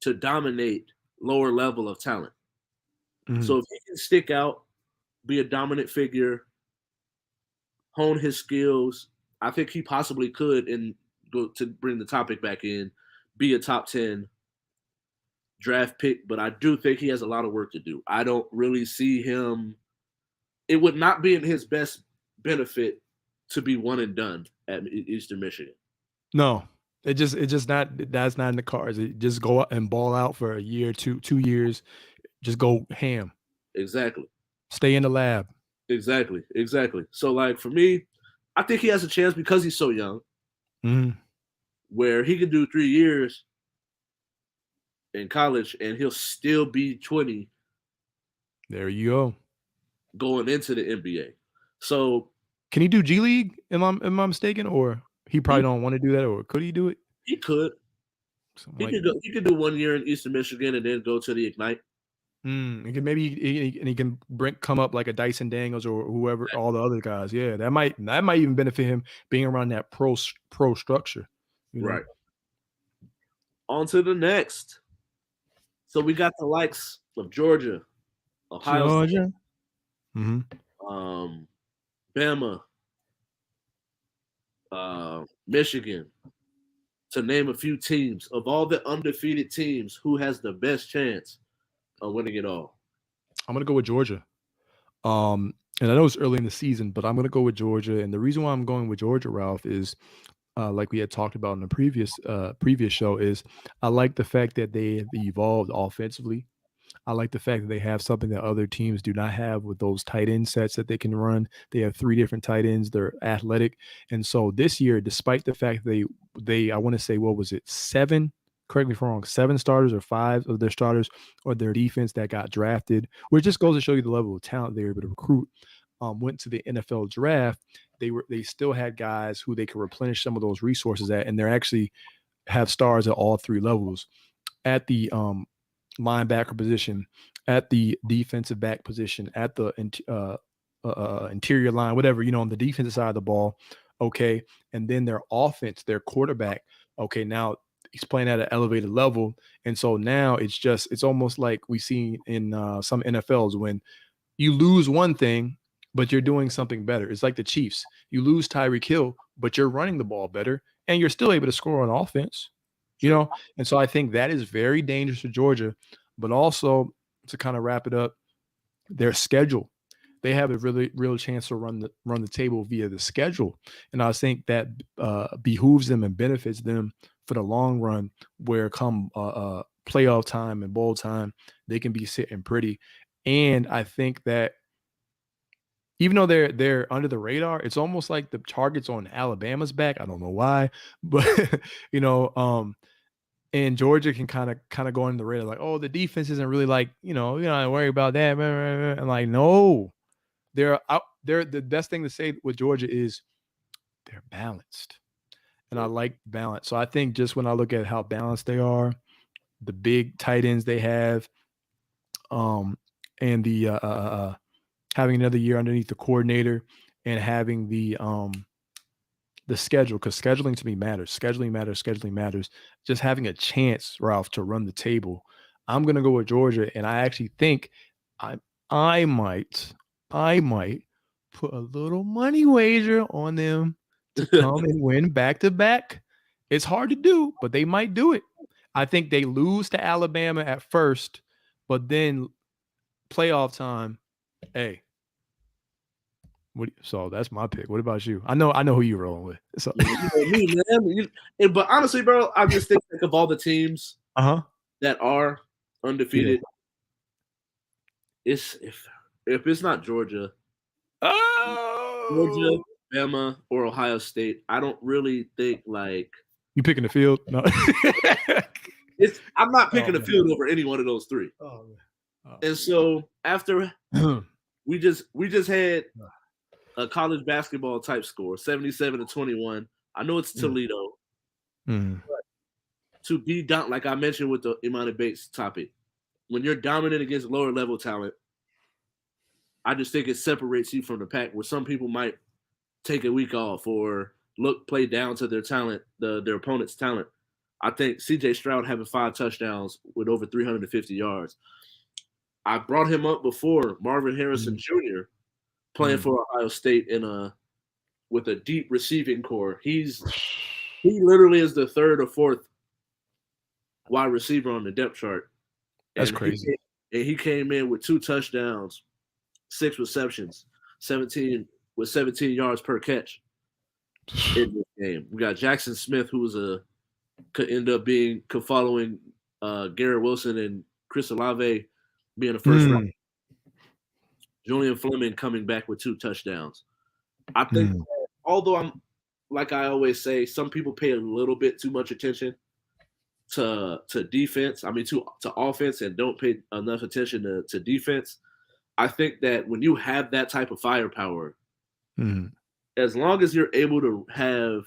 to dominate lower level of talent. So if he can stick out, be a dominant figure, hone his skills, I think he possibly could, and go to bring the topic back in, be a top 10 draft pick. But I do think he has a lot of work to do. I don't really see him. It would not be in his best benefit to be one and done at Eastern Michigan. No, that's not in the cards. It just go out and ball out for a year, 2 years, just go ham. Exactly. Stay in the lab. Exactly. So like for me, I think he has a chance because he's so young, where he could do 3 years in college and he'll still be 20. There you go. Going into the NBA. So can he do G League? Am I mistaken? Or he probably don't want to do that, or could he do it? He could. He could do 1 year in Eastern Michigan and then go to the Ignite. He can come up like a Dyson Daniels or whoever, all the other guys. Yeah, that might even benefit him being around that pro structure. Right. On to the next. So we got the likes of Georgia, Ohio State, Bama, Michigan, to name a few teams. Of all the undefeated teams, who has the best chance of winning it all? I'm gonna go with Georgia. And I know it's early in the season, but I'm gonna go with Georgia. And the reason why I'm going with Georgia, Ralph, is like we had talked about in the previous show, is I like the fact that they have evolved offensively. I like the fact that they have something that other teams do not have with those tight end sets that they can run. They have 3 different tight ends. They're athletic. And so this year, despite the fact they I want to say, what was it, 7? Correct me if I'm wrong. 7 starters or 5 of their starters or their defense that got drafted, which just goes to show you the level of talent they were able to recruit. Went to the NFL draft. They still had guys who they could replenish some of those resources at, and they're actually have stars at all 3 levels, at the linebacker position, at the defensive back position, at the interior line, whatever, on the defensive side of the ball. Okay. And then their offense, their quarterback. Okay. Now he's playing at an elevated level. And so now it's almost like we see in some NFLs when you lose one thing, but you're doing something better. It's like the Chiefs. You lose Tyreek Hill, but you're running the ball better and you're still able to score on offense, And so I think that is very dangerous to Georgia, but also to kind of wrap it up, their schedule. They have a really real chance to run the table via the schedule, and I think that behooves them and benefits them for the long run. Where come playoff time and bowl time, they can be sitting pretty. And I think that even though they're under the radar, it's almost like the target's on Alabama's back. I don't know why, but and Georgia can kind of go under the radar, like, oh, the defense isn't really like, you're not worried about that. And like, no. They're the best thing to say with Georgia is they're balanced. And I like balance. So I think just when I look at how balanced they are, the big tight ends they have, and the having another year underneath the coordinator, and having the schedule, because scheduling to me matters. Scheduling matters. Just having a chance, Ralph, to run the table. I'm gonna go with Georgia, and I actually think I might put a little money wager on them to come and win back-to-back. It's hard to do, but they might do it. I think they lose to Alabama at first, but then playoff time, hey. So that's my pick. What about you? I know who you're rolling with. So. Me, man. But honestly, bro, I just think of all the teams that are undefeated. Yeah. If it's not Georgia, Georgia, Bama, or Ohio State, I don't really think like you picking the field. No, I'm not picking the field over any one of those 3. And so after we just had a college basketball type score, 77-21. I know it's Toledo, but to be down, like I mentioned with the Emoni Bates topic, when you're dominant against lower level talent, I just think it separates you from the pack, where some people might take a week off or play down to their talent, their opponent's talent. I think C.J. Stroud having 5 touchdowns with over 350 yards. I brought him up before, Marvin Harrison Jr. playing for Ohio State with a deep receiving core. He literally is the 3rd or 4th wide receiver on the depth chart. That's crazy. He came in with 2 touchdowns, 6 receptions, 17 yards per catch in this game. We got Jackson Smith, who could end up following Garrett Wilson and Chris Olave being the first round. Julian Fleming coming back with 2 touchdowns. I think, although like I always say, some people pay a little bit too much attention to defense. I mean, to offense, and don't pay enough attention to defense. I think that when you have that type of firepower, as long as you're able to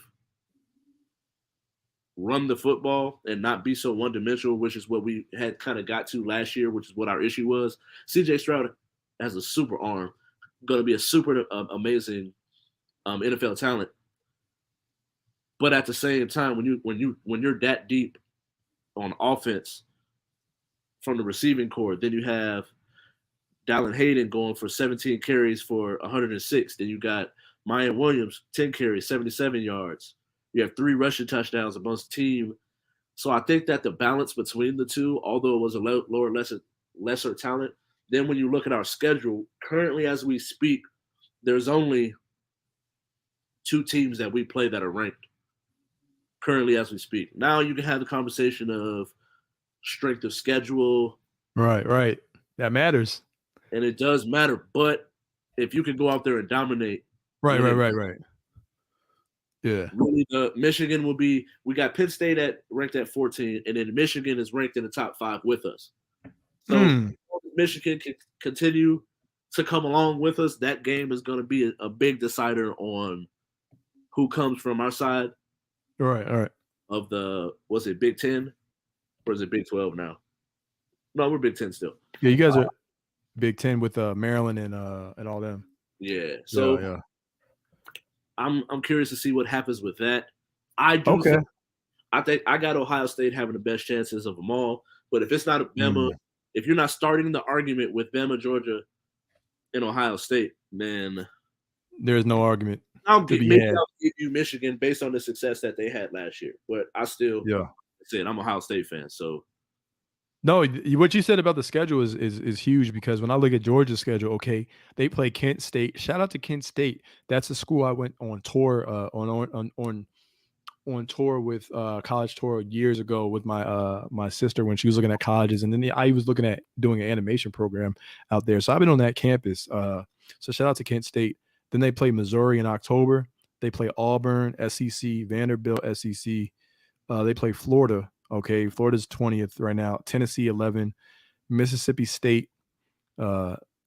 run the football and not be so one-dimensional, which is what we had kind of got to last year, which is what our issue was. C.J. Stroud has a super arm, going to be a super amazing NFL talent. But at the same time, when you're that deep on offense from the receiving core, then you have Dallin Hayden going for 17 carries for 106. Then you got Mayan Williams, 10 carries, 77 yards. You have 3 rushing touchdowns amongst the team. So I think that the balance between the two, although it was a lesser talent, then when you look at our schedule, currently as we speak, there's only 2 teams that we play that are ranked currently as we speak. Now you can have the conversation of strength of schedule. Right. That matters. And it does matter. But if you can go out there and dominate. Right. Yeah. Really, Michigan will be. We got Penn State ranked at 14, and then Michigan is ranked in the top 5 with us. So Michigan can continue to come along with us. That game is going to be a big decider on who comes from our side. All right. Of was it Big 10 or is it Big 12 now? No, we're Big 10 still. Yeah, you guys are Big 10 with Maryland and all them. Yeah. So yeah. I'm curious to see what happens with that. I think I got Ohio State having the best chances of them all. But if it's not Bama, if you're not starting the argument with Bama, Georgia, and Ohio State, then there's no argument. I'll give you Michigan based on the success that they had last year. But I still said I'm a Ohio State fan. So no, what you said about the schedule is huge, because when I look at Georgia's schedule, okay, they play Kent State. Shout out to Kent State. That's a school I went on tour on tour with college tour years ago with my sister when she was looking at colleges, and then I was looking at doing an animation program out there. So I've been on that campus. So shout out to Kent State. Then they play Missouri in October. They play Auburn, SEC, Vanderbilt, SEC. They play Florida. Okay, Florida's 20th right now. Tennessee 11, Mississippi State,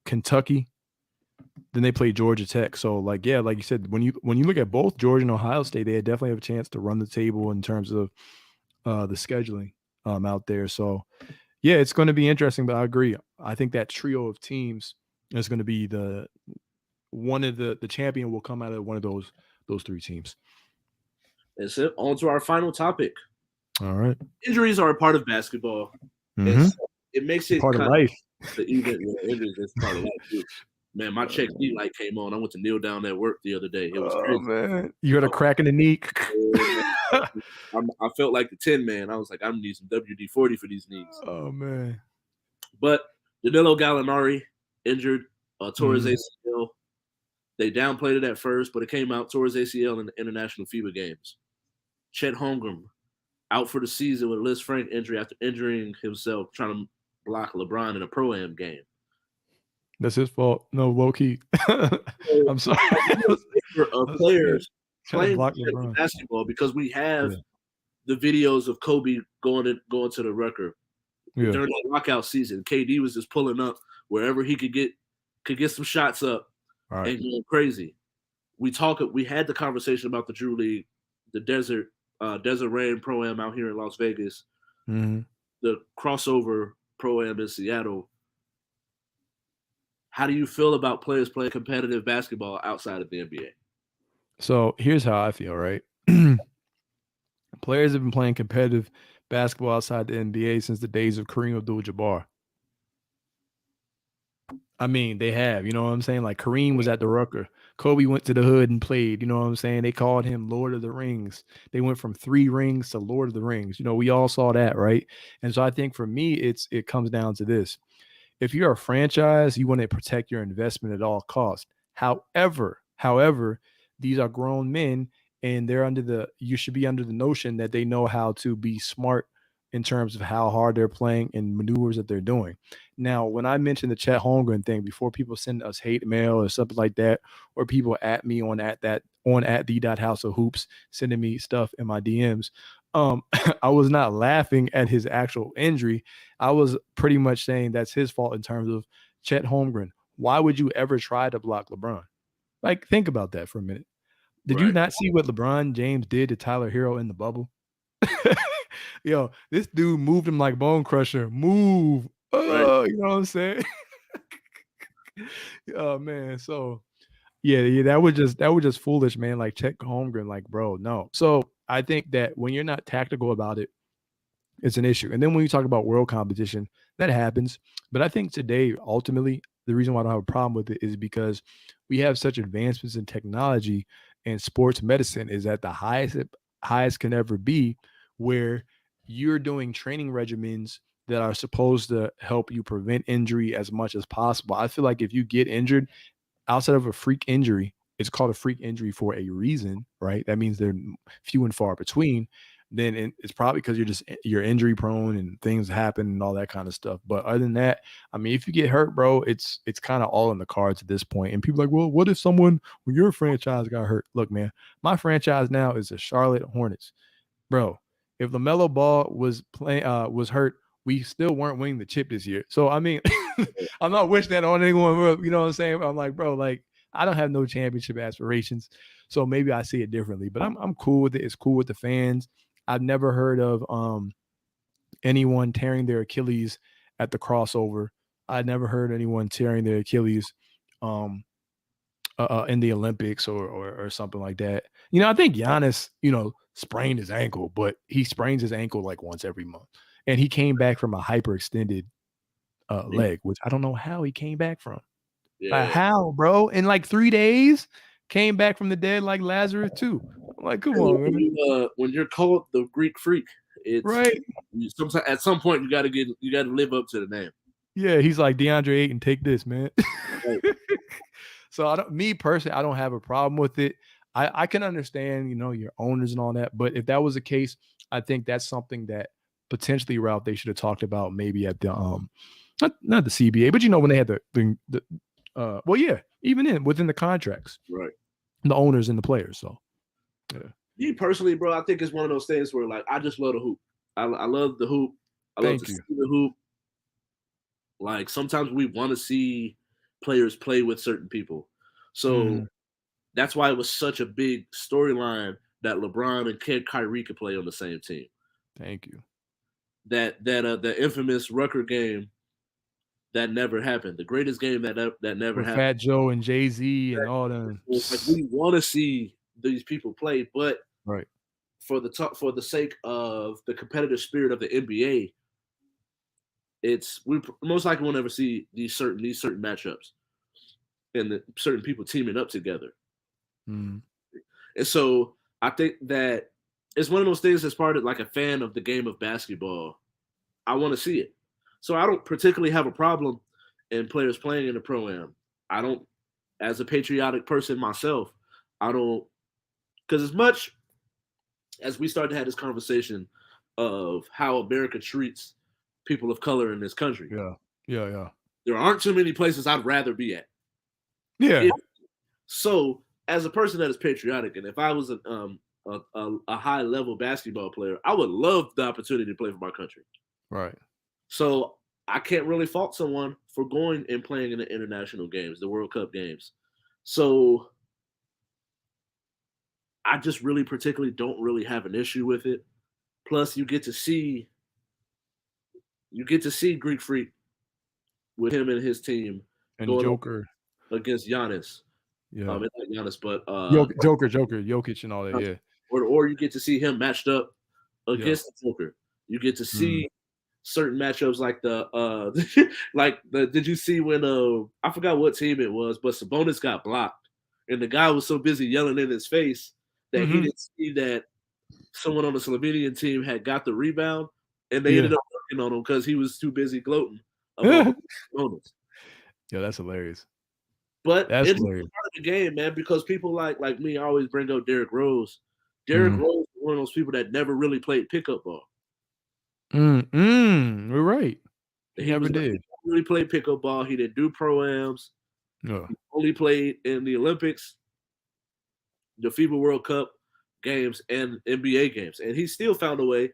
Kentucky. Then they play Georgia Tech. So like you said, when you look at both Georgia and Ohio State, they definitely have a chance to run the table in terms of the scheduling out there. So yeah, it's going to be interesting. But I agree. I think that trio of teams is going to be the champion will come out of one of those 3 teams. That's it. On to our final topic. All right. Injuries are a part of basketball. Mm-hmm. So it makes it part of life. Injuries is part of life too. Man, my check knee light came on. I went to kneel down at work the other day. It was crazy. Man. You had a crack in the knee. I felt like the 10 man. I was like, I'm gonna need some WD-40 for these knees. Oh man. But Danilo Gallinari injured, tore his ACL. They downplayed it at first, but it came out, tore his ACL in the International FIBA games. Chet Holmgren out for the season with a Liz Frank injury after injuring himself trying to block LeBron in a Pro-Am game. That's his fault. No, low key. I'm sorry. Players playing basketball, because we have the videos of Kobe going to the record during the lockout season. KD was just pulling up wherever he could get some shots up and going crazy. We had the conversation about the Drew League, the Desert Rain Pro-Am out here in Las Vegas, the crossover Pro-Am in Seattle. How do you feel about players playing competitive basketball outside of the NBA? So here's how I feel, right? Players have been playing competitive basketball outside the NBA since the days of Kareem Abdul-Jabbar. I mean, they have, you know what I'm saying? Like Kareem was at the Rucker. Kobe went to the hood and played, you know what I'm saying? They called him Lord of the Rings. They went from 3 rings to Lord of the Rings. You know, we all saw that, right? And so I think for me, it comes down to this. If you're a franchise, you want to protect your investment at all costs. However, these are grown men, and you should be under the notion that they know how to be smart in terms of how hard they're playing and maneuvers that they're doing. Now, when I mentioned the Chet Holmgren thing, before people send us hate mail or something like that, or people at me on at the.house-of-hoops sending me stuff in my DMs, I was not laughing at his actual injury. I was pretty much saying that's his fault in terms of Chet Holmgren. Why would you ever try to block LeBron? Like, think about that for a minute. Did you not see what LeBron James did to Tyler Hero in the bubble? Yo, this dude moved him like Bone Crusher. Move. Oh, you know what I'm saying? Oh man. So yeah, that was just foolish, man. Like Chet Holmgren, like, bro, no. So I think that when you're not tactical about it, it's an issue. And then when you talk about world competition, that happens. But I think today, ultimately, the reason why I don't have a problem with it is because we have such advancements in technology, and sports medicine is at the highest can ever be, where you're doing training regimens that are supposed to help you prevent injury as much as possible. I feel like if you get injured outside of a freak injury, it's called a freak injury for a reason, right? That means they're few and far between. then it's probably because you're injury prone and things happen and all that kind of stuff. But other than that, I mean, if you get hurt, bro, it's kind of all in the cards at this point. And people are like, well, what if when your franchise got hurt? Look, man, my franchise now is the Charlotte Hornets, bro. If LaMelo Ball was hurt, we still weren't winning the chip this year. So I mean, I'm not wishing that on anyone. You know what I'm saying? I'm like, bro, like I don't have no championship aspirations, so maybe I see it differently. But I'm cool with it. It's cool with the fans. I've never heard of anyone tearing their Achilles at the crossover. I never heard anyone tearing their Achilles in the Olympics or something like that. You know, I think Giannis, sprained his ankle, but he sprains his ankle like once every month. And he came back from a hyperextended leg, which I don't know how he came back from. Yeah. How, bro? In like 3 days, came back from the dead like Lazarus too. I'm like, come on, man. When you're called the Greek Freak, it's right. Sometimes at some point you got to live up to the name. Yeah, he's like DeAndre Ayton. Take this, man. Right. So me personally, I don't have a problem with it. I can understand, your owners and all that, but if that was the case, I think that's something that potentially, Ralph, they should have talked about maybe at the not the CBA, but when they had even within the contracts, right? The owners and the players. So, yeah. Me personally, bro, I think it's one of those things where like I just love the hoop. I love the hoop. I love to see the hoop. Like sometimes we want to see players play with certain people, so that's why it was such a big storyline that LeBron and Kyrie could play on the same team. Thank you. The infamous Rucker game that never happened. The greatest game that never happened. Fat Joe and Jay-Z and all them. Like we want to see these people play, but right for the sake of the competitive spirit of the NBA, we most likely will never see these certain matchups and certain people teaming up together. Mm. And so I think that it's one of those things as part of like a fan of the game of basketball. I want to see it. So I don't particularly have a problem in players playing in the Pro-Am. I don't, as a patriotic person myself, I don't, because as much as we start to have this conversation of how America treats people of color in this country. Yeah. There aren't too many places I'd rather be at. Yeah. So as a person that is patriotic, and if I was a high level basketball player, I would love the opportunity to play for my country. Right. So I can't really fault someone for going and playing in the international games, the World Cup games. So I just really particularly don't really have an issue with it. Plus, you get to see Greek Freak with him and his team and Joker against Giannis. Yeah, not Giannis, but Joker, Jokic, and all that. Yeah, or you get to see him matched up against the Joker. You get to see certain matchups like did you see when I forgot what team it was, but Sabonis got blocked and the guy was so busy yelling in his face that he didn't see that someone on the Slovenian team had got the rebound and they ended up working on him because he was too busy gloating about Sabonis. Yeah, that's hilarious. But it's part of the game, man, because people like me always bring up Derrick Rose. Derrick Rose is one of those people that never really played pickup ball. We're right. He never did. He really played pickup ball. He didn't do pro-ams. No. He only played in the Olympics, the FIBA World Cup games, and NBA games. And he still found a way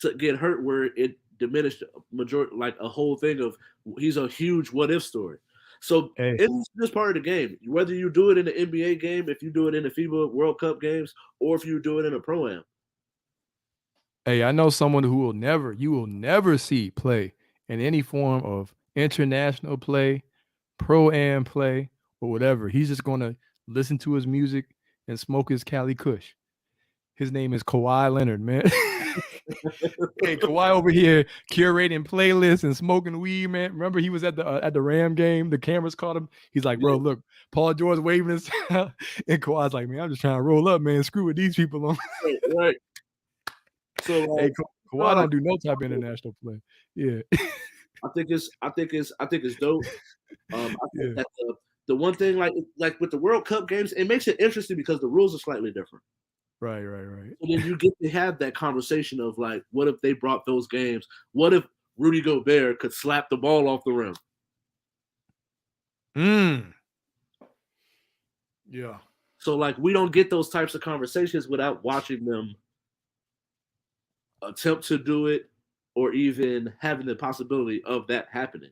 to get hurt where it diminished majority, like a whole thing of he's a huge what-if story. So it's just part of the game. Whether you do it in the NBA game, if you do it in the FIBA World Cup games, or if you do it in a pro-am. Hey, I know someone you will never see play in any form of international play, pro-am play, or whatever. He's just going to listen to his music and smoke his Cali Kush. His name is Kawhi Leonard, man. Hey, Kawhi over here curating playlists and smoking weed, man. Remember he was at the Ram game. The cameras caught him. He's like, bro, look, Paul George waving his and Kawhi's like, man, I'm just trying to roll up, man. Screw with these people on. Right. So hey, Kawhi don't do no type of international play. Yeah. I think it's dope. I think that the one thing like with the World Cup games, it makes it interesting because the rules are slightly different. Right. Right. So then you get to have that conversation of like, what if they brought those games? What if Rudy Gobert could slap the ball off the rim? Yeah. So like, we don't get those types of conversations without watching them attempt to do it or even having the possibility of that happening.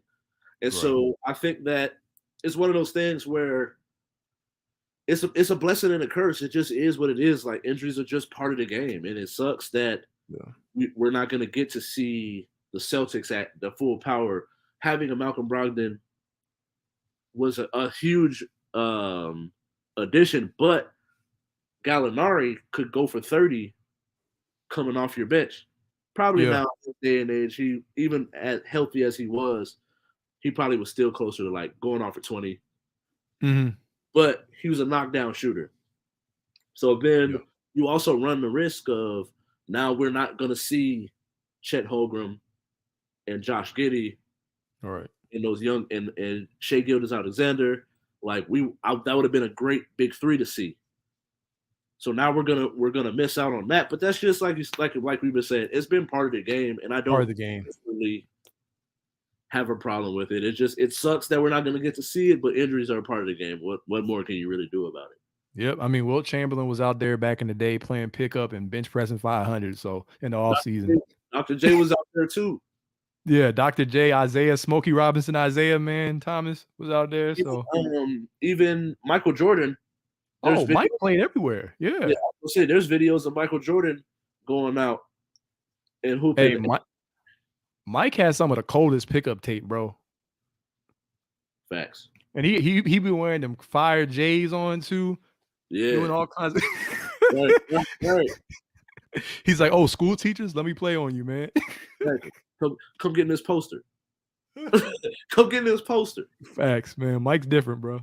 And Right. so I think that it's one of those things where it's a blessing and a curse. It just is what it is. Like, injuries are just part of the game, and it sucks that we're not going to get to see the Celtics at the full power. Having a Malcolm Brogdon was a huge addition, but Gallinari could go for 30 coming off your bench. Probably Yeah. now in this day and age, he, even as healthy as he was, he probably was still closer to like going off for 20. But he was a knockdown shooter. So then you also run the risk of, now we're not going to see Chet Holmgren and Josh Giddey, All right. and those young and Shea Gilgeous-Alexander. Like, that would have been a great big three to see. So now we're gonna miss out on that. But that's just like we've been saying, it's been part of the game, and I don't Part of the game. really have a problem with it. It sucks that we're not gonna get to see it, but injuries are a part of the game. What more can you really do about it? Yep. I mean, Wilt Chamberlain was out there back in the day playing pickup and bench pressing 500. So in the off season, Dr. J was out there too. yeah, Dr. J, Isaiah, Smokey Robinson, Isaiah, man, Thomas was out there. So even Michael Jordan. Mike played everywhere. Yeah. I'll say there's videos of Michael Jordan going out and hooping. Hey, Mike has some of the coldest pickup tape, bro. Facts. And he be wearing them fire J's on too. Yeah. Doing all kinds of right. He's like, oh, school teachers, let me play on you, man. Come get in this poster. Come get in this poster. Facts, man. Mike's different, bro.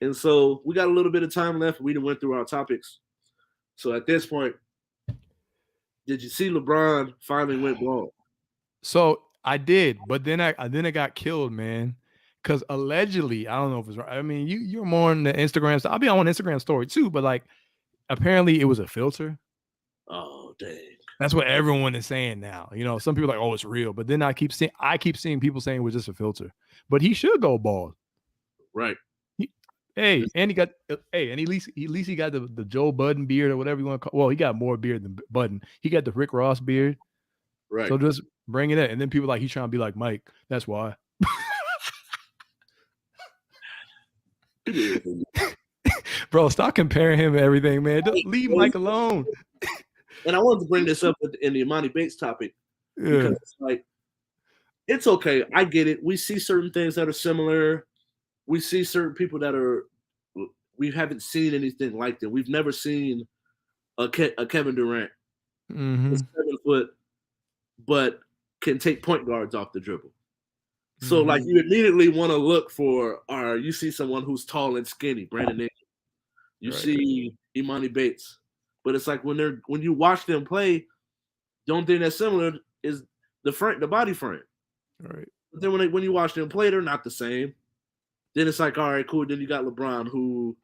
And so we got a little bit of time left. We done went through our topics. So at this point, did you see LeBron finally went bald? So I did, but then I got killed, man. Because allegedly, I don't know if it's right. I mean, you're more on the Instagram. I'll be on Instagram story too, but like apparently it was a filter. Oh, dang. That's what everyone is saying now. You know, some people are like, oh, it's real. But then I keep seeing people saying it was just a filter. But he should go bald. Right. And he got at least he got the Joe Budden beard or whatever you want to call. Well, he got more beard than Budden. He got the Rick Ross beard. Right. So just bring it in. And then people like, he's trying to be like Mike. That's why. Bro, stop comparing him to everything, man. Don't leave Mike alone. And I wanted to bring this up in the Emoni Bates topic. Because it's like, it's okay. I get it. We see certain things that are similar. We see certain people that we haven't seen anything like them. We've never seen a Kevin Durant, 7 foot, but can take point guards off the dribble. So like, you immediately want to look for, or you see someone who's tall and skinny, Brandon Ingram. You see Emoni Bates. But it's like, when you watch them play, the only thing that's similar is the body frame. Right. But then when you watch them play, they're not the same. Then it's like, all right, cool. Then you got LeBron, who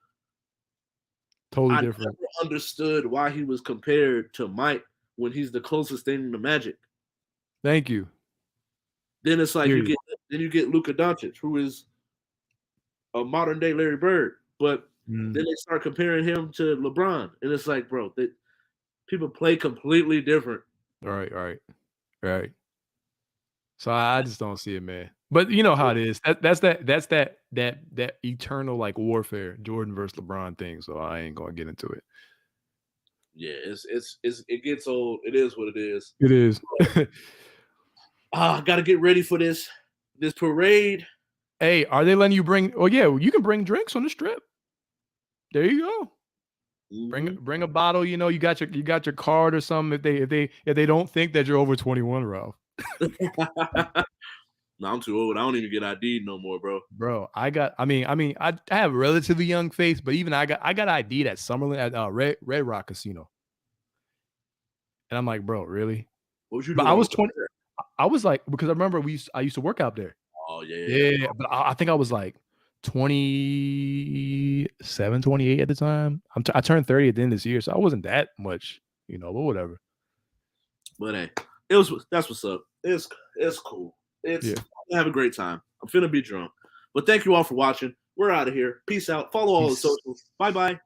totally I different. never understood why he was compared to Mike when he's the closest thing to Magic. Thank you. Then it's like, you get Luka Doncic, who is a modern day Larry Bird, but then they start comparing him to LeBron, and it's like, bro, people play completely different. Right. So I just don't see it, man. But you know how it is. That's that eternal like warfare, Jordan versus LeBron thing. So I ain't gonna get into it. Yeah, it gets old. It is what it is. It is. Got to get ready for this parade. Hey, are they letting you bring? Oh yeah, you can bring drinks on the strip. There you go. Bring a bottle. You know, you got your card or something. If they don't think that you're over 21, Ralph. No, I'm too old. I don't even get ID'd no more, bro. Bro, I have a relatively young face, but even I got ID'd at Summerlin at Red Rock Casino. And I'm like, bro, really? What was you doing? But I was 20. There? I was like, because I remember I used to work out there. Oh yeah. But I think I was like 27, 28 at the time. I turned 30 at the end of this year, so I wasn't that much, but whatever. But hey, that's what's up. It's cool. Yeah. Have a great time. I'm finna be drunk. But thank you all for watching. We're out of here. Peace out. Follow all the socials. Bye-bye.